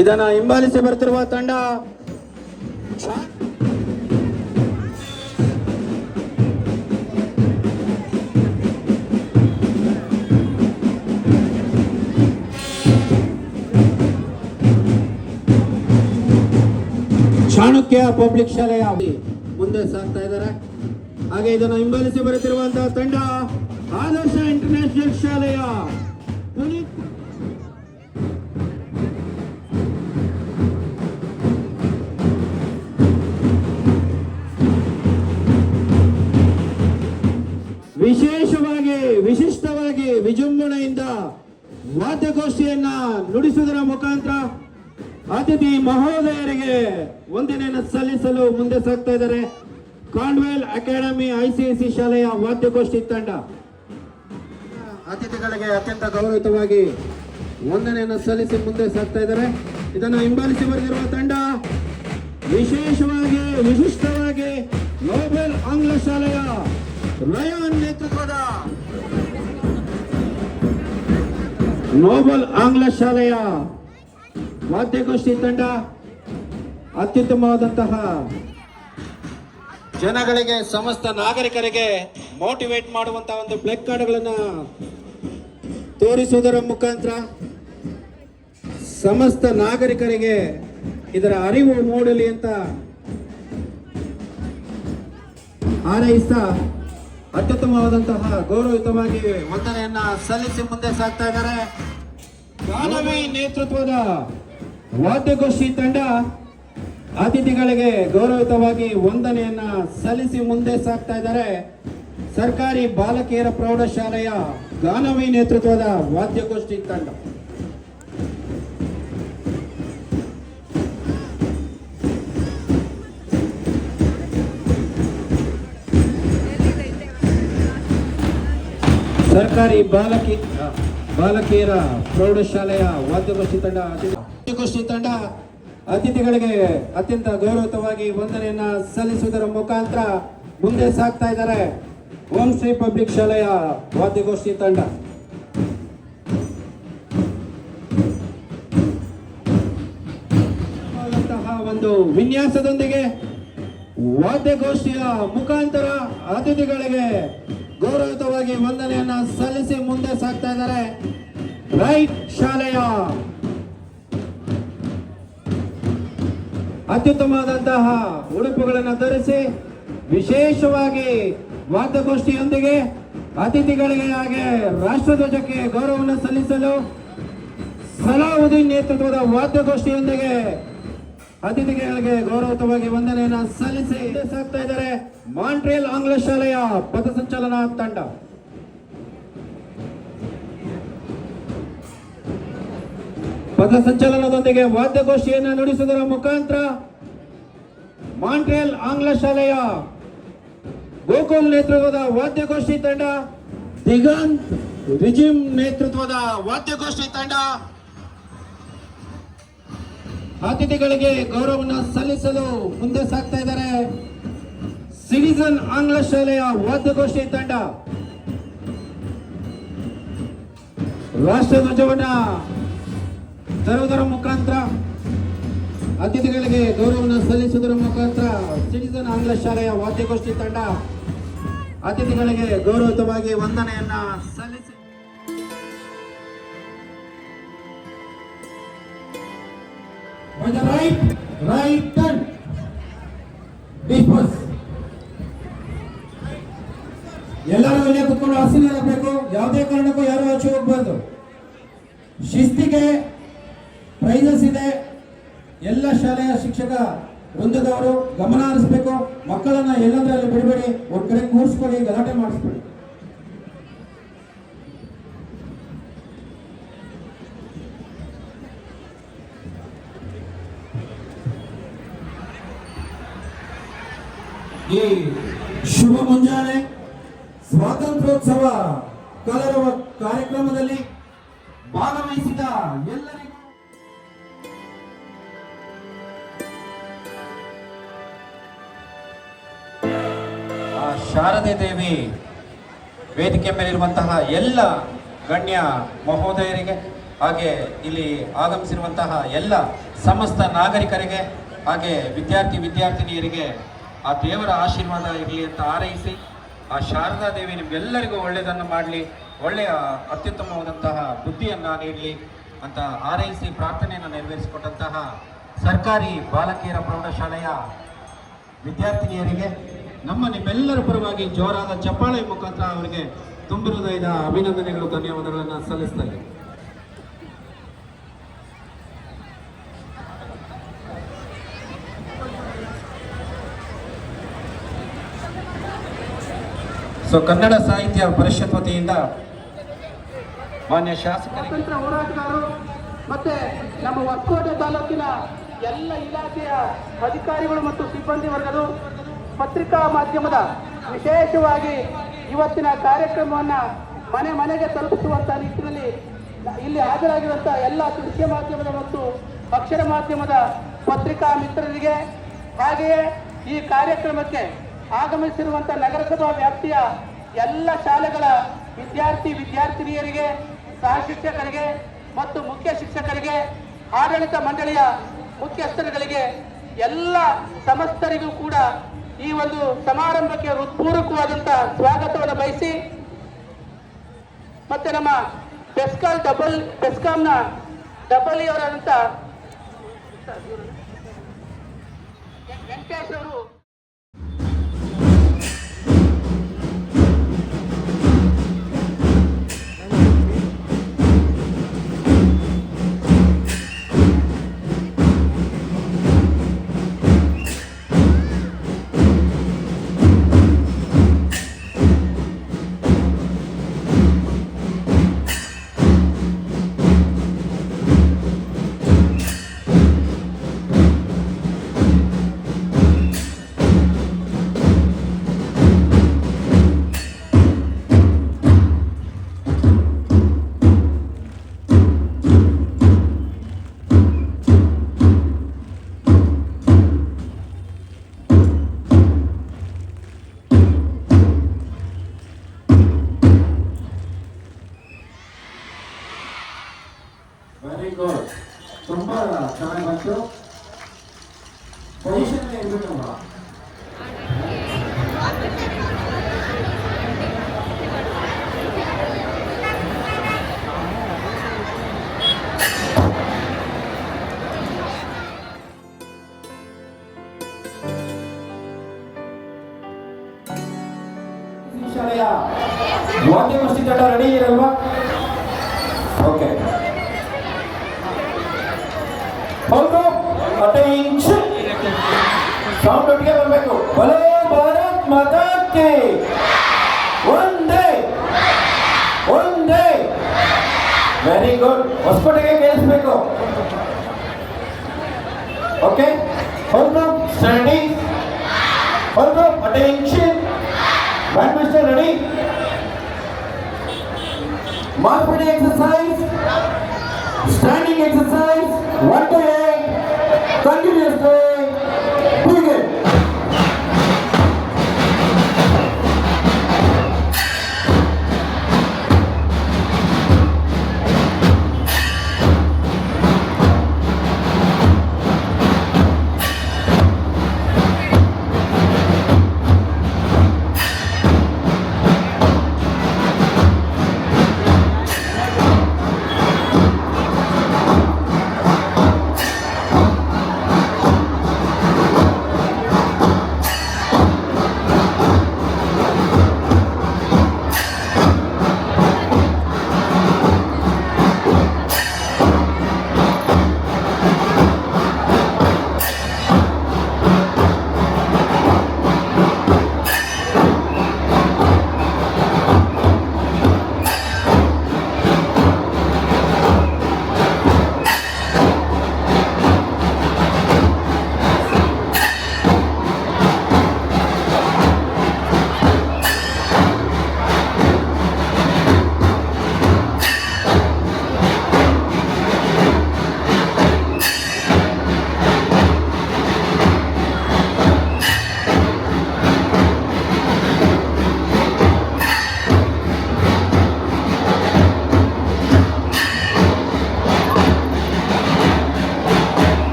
ಇದನ್ನ ಹಿಂಬಾಲಿಸಿ ಬರ್ತಿರುವ ತಂಡ ಚಾಣಕ್ಯ ಪಬ್ಲಿಕ್ ಶಾಲೆಯ ಮುಂದೆ ಸಾಗ್ತಾ ಇದ್ದಾರೆ. ಹಾಗೆ ಇದನ್ನು ಹಿಂಬಾಲಿಸಿ ಬರುತ್ತಿರುವಂತಹ ತಂಡ ಆದರ್ಶ ಇಂಟರ್ನ್ಯಾಷನಲ್ ಶಾಲೆಯ ಪುನೀತ್. ವಿಶೇಷವಾಗಿ ವಿಶಿಷ್ಟವಾಗಿ ವಿಜೃಂಭಣೆಯಿಂದ ವಾದ್ಯಗೋಷ್ಠಿಯನ್ನ ನುಡಿಸುವುದರ ಮುಖಾಂತರ ಅತಿಥಿ ಮಹೋದಯರಿಗೆ ವಂದನೆಯನ್ನು ಸಲ್ಲಿಸಲು ಮುಂದೆ ಸಾಗ್ತಾ ಇದ್ದಾರೆ. ಕಾನ್ವೆಲ್ ಅಕಾಡೆಮಿ ICSE ಶಾಲೆಯ ವಾದ್ಯಗೋಷ್ಠಿ ತಂಡ ಅತಿಥಿಗಳಿಗೆ ಅತ್ಯಂತ ಗೌರವಯುತವಾಗಿ ವಂದನೆಯನ್ನು ಸಲ್ಲಿಸಿ ಮುಂದೆ ಸಾಗ್ತಾ ಇದ್ದಾರೆ. ಇದನ್ನು ಹಿಂಬಾಲಿಸಿ ಬರೆದಿರುವ ತಂಡ ವಿಶೇಷವಾಗಿ ವಿಶಿಷ್ಟವಾಗಿ ನೋಬೆಲ್ ಆಂಗ್ಲ ಶಾಲೆಯ ರಯಾನ್ ನೇತೃತ್ವದ ನೋಬೆಲ್ ಆಂಗ್ಲ ಶಾಲೆಯ ವಾದ್ಯಗೋಷ್ಠಿ ತಂಡ ಅತ್ಯುತ್ತಮವಾದಂತಹ ಜನಗಳಿಗೆ ಸಮಸ್ತ ನಾಗರಿಕರಿಗೆ ಮೋಟಿವೇಟ್ ಮಾಡುವಂತಹ ಒಂದು ಪ್ಲೇ ಕಾರ್ಡ್ಗಳನ್ನು ತೋರಿಸುವುದರ ಮುಖಾಂತರ ಸಮಸ್ತ ನಾಗರಿಕರಿಗೆ ಇದರ ಅರಿವು ಮೂಡಲಿ ಅಂತ ಹಾರೈಸ್ತಾ ಅತ್ಯುತ್ತಮವಾದಂತಹ ಗೌರವಯುತವಾಗಿ ವಂದನೆಯನ್ನ ಸಲ್ಲಿಸಿ ಮುಂದೆ ಸಾಗ್ತಾ ಇದ್ದಾರೆ. ಗಾನವಿ ನೇತೃತ್ವದ ವಾದ್ಯಗೋಷ್ಠಿ ತಂಡ ಅತಿಥಿಗಳಿಗೆ ಗೌರವಯುತವಾಗಿ ವಂದನೆಯನ್ನ ಸಲ್ಲಿಸಿ ಮುಂದೆ ಸಾಗ್ತಾ ಇದ್ದಾರೆ. ಸರ್ಕಾರಿ ಬಾಲಕಿಯರ ಪ್ರೌಢಶಾಲೆಯ ಗಾನವಿ ನೇತೃತ್ವದ ವಾದ್ಯಗೋಷ್ಠಿ ತಂಡ ಸರ್ಕಾರಿ ಬಾಲಕಿಯರ ಪ್ರೌಢಶಾಲೆಯ ವಾದ್ಯಗೋಷ್ಠಿ ತಂಡ ಅತಿಥಿಗಳಿಗೆ ಅತ್ಯಂತ ಗೌರವಯುತವಾಗಿ ವಂದನೆಯನ್ನ ಸಲ್ಲಿಸುವುದರ ಮುಖಾಂತರ ಮುಂದೆ ಸಾಗ್ತಾ ಇದ್ದಾರೆ. ಓಂ ಶ್ರೀ ಪಬ್ಲಿಕ್ ಶಾಲೆಯ ವಾದ್ಯಗೋಷ್ಠಿ ತಂಡ ಒಂದು ವಿನ್ಯಾಸದೊಂದಿಗೆ ವಾದ್ಯಗೋಷ್ಠಿಯ ಮುಖಾಂತರ ಅತಿಥಿಗಳಿಗೆ ಗೌರವಯುತವಾಗಿ ವಂದನೆಯನ್ನ ಸಲ್ಲಿಸಿ ಮುಂದೆ ಸಾಗ್ತಾ ಇದ್ದಾರೆ. ರೈಟ್ ಶಾಲೆಯ ಅತ್ಯುತ್ತಮವಾದಂತಹ ಉಡುಪುಗಳನ್ನು ಧರಿಸಿ ವಿಶೇಷವಾಗಿ ವಾದ್ಯಗೋಷ್ಠಿಯೊಂದಿಗೆ ಅತಿಥಿಗಳಿಗೆ ಹಾಗೆ ರಾಷ್ಟ್ರಧ್ವಜಕ್ಕೆ ಗೌರವವನ್ನು ಸಲ್ಲಿಸಲು ಸಲಾವುದ್ದೀನ್ ನೇತೃತ್ವದ ವಾದ್ಯಗೋಷ್ಠಿಯೊಂದಿಗೆ ಅತಿಥಿಗಳಿಗೆ ಗೌರವಯುತವಾಗಿ ವಂದನೆಯನ್ನು ಸಲ್ಲಿಸಿ ಸಾಗ್ತಾ ಇದ್ದಾರೆ. ಮಾಂಟ್ರಿಯಲ್ ಆಂಗ್ಲ ಶಾಲೆಯ ಪಥಸಂಚಲನ ತಂಡ ಪಥಸಂಚಲನದೊಂದಿಗೆ ವಾದ್ಯಗೋಷ್ಠಿಯನ್ನು ನುಡಿಸುವುದರ ಮುಖಾಂತರ ಮಾಂಟ್ರಿಯಲ್ ಆಂಗ್ಲ ಶಾಲೆಯ ಗೋಕುಲ್ ನೇತೃತ್ವದ ವಾದ್ಯಗೋಷ್ಠಿ ತಂಡ, ದಿಗಂತ್ ರಿಜಿಮ್ ನೇತೃತ್ವದ ವಾದ್ಯಗೋಷ್ಠಿ ತಂಡ ಅತಿಥಿಗಳಿಗೆ ಗೌರವವನ್ನು ಸಲ್ಲಿಸಲು ಮುಂದೆ ಸಾಗ್ತಾ ಇದ್ದಾರೆ. ಸಿಟಿಜನ್ ಆಂಗ್ಲ ಶಾಲೆಯ ವಾದ್ಯಗೋಷ್ಠಿ ತಂಡ ರಾಷ್ಟ್ರಧ್ವಜವನ್ನ ತರುವುದರ ಮುಖಾಂತರ ಅತಿಥಿಗಳಿಗೆ ಗೌರವವನ್ನು ಸಲ್ಲಿಸುವುದರ ಮುಖಾಂತರ ಸಿಟಿಜನ್ ಆಂಗ್ಲ ಶಾಲೆಯ ವಾದ್ಯಗೋಷ್ಠಿ ತಂಡ ಅತಿಥಿಗಳಿಗೆ ಗೌರವಯುತವಾಗಿ ವಂದನೆಯನ್ನ ಸಲ್ಲಿಸಿ ರೈಟ್ ಟರ್ನ್ ಡಿಸ್ಪೋಸ್. ಎಲ್ಲರೂ ಇಲ್ಲೇ ಕುತ್ಕೊಂಡು ಆಸೀನರಾಗಬೇಕು. ಯಾವುದೇ ಕಾರಣಕ್ಕೂ ಯಾರು ಆಚೆ ಹೋಗಬಾರ್ದು. ಶಿಸ್ತಿಗೆ ಪ್ರೈಸಸ್ ಇದೆ. ಎಲ್ಲ ಶಾಲೆಯ ಶಿಕ್ಷಕ ವೃಂದದವರು ಗಮನ ಹರಿಸಬೇಕು. ಮಕ್ಕಳನ್ನ ಎಲ್ಲಂದ್ರಲ್ಲಿ ಬಿಡಬೇಡಿ, ಒಂದ್ ಕಡೆ ಕೂರಿಸ್ಕೊಳ್ಳಿ, ಗಲಾಟೆ ಮಾಡಿಸ್ಬೇಡಿ. ಈ ಶುಭ ಮುಂಜಾನೆ ಸ್ವಾತಂತ್ರ್ಯೋತ್ಸವ ಕಲರವ ಕಾರ್ಯಕ್ರಮದಲ್ಲಿ ಭಾಗವಹಿಸಿದ ಎಲ್ಲರಿಗೂ ಶಾರದೆ ದೇವಿ ವೇದಿಕೆ ಮೇಲಿರುವಂತಹ ಎಲ್ಲ ಗಣ್ಯ ಮಹೋದಯರಿಗೆ ಹಾಗೆ ಇಲ್ಲಿ ಆಗಮಿಸಿರುವಂತಹ ಎಲ್ಲ ಸಮಸ್ತ ನಾಗರಿಕರಿಗೆ ಹಾಗೆ ವಿದ್ಯಾರ್ಥಿನಿಯರಿಗೆ ಆ ದೇವರ ಆಶೀರ್ವಾದ ಇರಲಿ ಅಂತ ಹಾರೈಸಿ, ಆ ಶಾರದಾ ದೇವಿ ನಿಮ್ಗೆಲ್ಲರಿಗೂ ಒಳ್ಳೆಯದನ್ನು ಮಾಡಲಿ, ಒಳ್ಳೆಯ ಅತ್ಯುತ್ತಮವಾದಂತಹ ಬುದ್ಧಿಯನ್ನು ನೀಡಲಿ ಅಂತ ಹಾರೈಸಿ ಪ್ರಾರ್ಥನೆಯನ್ನು ನೆರವೇರಿಸಿಕೊಟ್ಟಂತಹ ಸರ್ಕಾರಿ ಬಾಲಕಿಯರ ಪ್ರೌಢಶಾಲೆಯ ವಿದ್ಯಾರ್ಥಿನಿಯರಿಗೆ ನಿಮ್ಮೆಲ್ಲರ ಪರವಾಗಿ ಜೋರಾದ ಚಪ್ಪಾಳೆ ಮುಖಾಂತರ ಅವರಿಗೆ ತುಂಬು ಹೃದಯದ ಅಭಿನಂದನೆಗಳು, ಧನ್ಯವಾದಗಳನ್ನು ಸಲ್ಲಿಸ್ತಾ ಇದ್ದೀನಿ. ಸೊ ಕನ್ನಡ ಸಾಹಿತ್ಯ ಪರಿಷತ್ ವತಿಯಿಂದ ಮಾನ್ಯ ಶಾಸಕರು, ಸ್ವಾತಂತ್ರ್ಯ ಹೋರಾಟಗಾರರು ಮತ್ತೆ ನಮ್ಮ ಹೊಸಕೋಟೆ ತಾಲೂಕಿನ ಎಲ್ಲ ಇಲಾಖೆಯ ಅಧಿಕಾರಿಗಳು ಮತ್ತು ಸಿಬ್ಬಂದಿ ವರ್ಗರು, ಪತ್ರಿಕಾ ಮಾಧ್ಯಮದ ವಿಶೇಷವಾಗಿ ಇವತ್ತಿನ ಕಾರ್ಯಕ್ರಮವನ್ನು ಮನೆ ಮನೆಗೆ ತಲುಪಿಸುವಂಥ ನಿಟ್ಟಿನಲ್ಲಿ ಇಲ್ಲಿ ಹಾಜರಾಗಿರುವಂಥ ಎಲ್ಲ ದೃಶ್ಯ ಮಾಧ್ಯಮದ ಮತ್ತು ಅಕ್ಷರ ಮಾಧ್ಯಮದ ಪತ್ರಿಕಾ ಮಿತ್ರರಿಗೆ, ಹಾಗೆಯೇ ಈ ಕಾರ್ಯಕ್ರಮಕ್ಕೆ ಆಗಮಿಸಿರುವಂಥ ನಗರಸಭಾ ವ್ಯಾಪ್ತಿಯ ಎಲ್ಲ ಶಾಲೆಗಳ ವಿದ್ಯಾರ್ಥಿನಿಯರಿಗೆ, ಸಹ ಶಿಕ್ಷಕರಿಗೆ ಮತ್ತು ಮುಖ್ಯ ಶಿಕ್ಷಕರಿಗೆ, ಆಡಳಿತ ಮಂಡಳಿಯ ಮುಖ್ಯಸ್ಥರುಗಳಿಗೆ, ಎಲ್ಲ ಸಮಸ್ತರಿಗೂ ಕೂಡ ಈ ಒಂದು ಸಮಾರಂಭಕ್ಕೆ ಹೃತ್ಪೂರ್ವಕವಾದಂತಹ ಸ್ವಾಗತವನ್ನು ಬಯಸಿ, ಮತ್ತೆ ನಮ್ಮ ಬೆಸ್ಕಾಂನ ಡಬಲ್ ಅವರಾದಂಥ ವೆಂಕಟೇಶ್ ಅವರು ವೆರಿ ಗುಡ್, ತುಂಬಾ ಚೆನ್ನಾಗಿ ಬಂತು. ಪೊಸಿಷನ್ ಇರ್ಬೇಕಲ್ವಾ? ಶಾಲೆಯ ವಾದ್ಯ ಮಸ್ತಿ ತಂಡ ರೆಡಿ ಇರಲ್ವಾ? ಓಕೆ, ಹೌದು, ಅಟೆನ್ಷನ್, ಸೌಂಡ್ ಒಟ್ಟಿಗೆ ಬರಬೇಕು. ಬಲೋ ಭಾರತ್ ಮಾತಾ ಕಿ ಒಂದೇ. ವೆರಿ ಗುಡ್, ಹೊಸಕೋಟೆಗೆ ಕೇಳಿಸ್ಬೇಕು. ಓಕೆ, ಹೌದು, ಸ್ಟ್ಯಾಂಡಿ, ಹೌದು, ಅಟೆನ್ಷನ್, ಬ್ಯಾಂಡ್ ಮಾಸ್ಟರ್ ರೆಡಿ. ಮಾರ್ಪಡಿ exercise, standing exercise, 1 to 8, continuously, begin.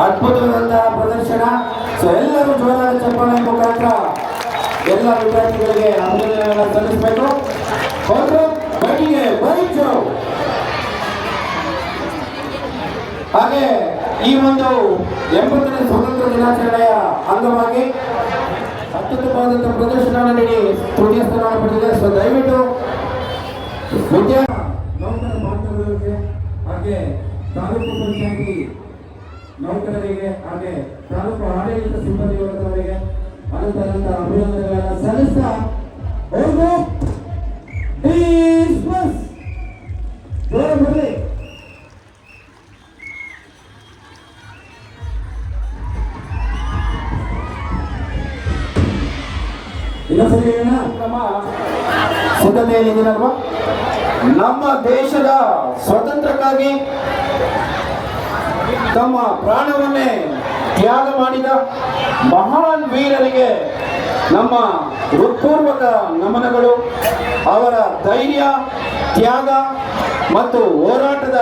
ಅದ್ಭುತವಾದಂತಹ ಪ್ರದರ್ಶನ. ಸೊ ಎಲ್ಲರೂ ಜೋರಾದ ಚಪ್ಪಾಳೆ ಮುಖಾಂತರ ಎಲ್ಲ ವಿದ್ಯಾರ್ಥಿಗಳಿಗೆ ಅಭಿನಂದನೆಗಳನ್ನು ಸಲ್ಲಿಸಬೇಕು. ಹಾಗೆ ಈ ಒಂದು 80ನೇ ಸ್ವತಂತ್ರ ದಿನಾಚರಣೆಯ ಅಂಗವಾಗಿ ಅತ್ಯುತ್ತಮವಾದಂತಹ ಪ್ರದರ್ಶನವನ್ನು ನೀಡಿ ತೃತೀಯ ಸ್ಥಾನ ಪಡೆದಿದೆ. ಸೊ ದಯವಿಟ್ಟು ನೌಕರ ಬಾಂಧವರಿಗೆ ಹಾಗೆ ತಾಲೂಕು ಪಂಚಾಯತಿ ನೌಕರರಿಗೆ ಹಾಗೆ ತಾಲೂಕು ಆಡಳಿತ ಸಿಬ್ಬಂದಿ ವರ್ಗದವರಿಗೆ ಅನುದಾನದ ಅಭಿನಂದನೆಗಳನ್ನು ಸಲ್ಲಿಸ್ತಾ ಅವ್ರಿಗೂ ಬರಲಿ. ಇನ್ನೊಂದ್ಸರಿ ಕ್ರಮ ಸಿದ್ಧತೆಯಲ್ಲಿದ್ದೀರಲ್ವಾ? ನಮ್ಮ ದೇಶದ ಸ್ವಾತಂತ್ರ್ಯಕ್ಕಾಗಿ ತಮ್ಮ ಪ್ರಾಣವನ್ನೇ ತ್ಯಾಗ ಮಾಡಿದ ಮಹಾನ್ ವೀರರಿಗೆ ನಮ್ಮ ಹೃತ್ಪೂರ್ವಕ ನಮನಗಳು. ಅವರ ಧೈರ್ಯ, ತ್ಯಾಗ ಮತ್ತು ಹೋರಾಟದ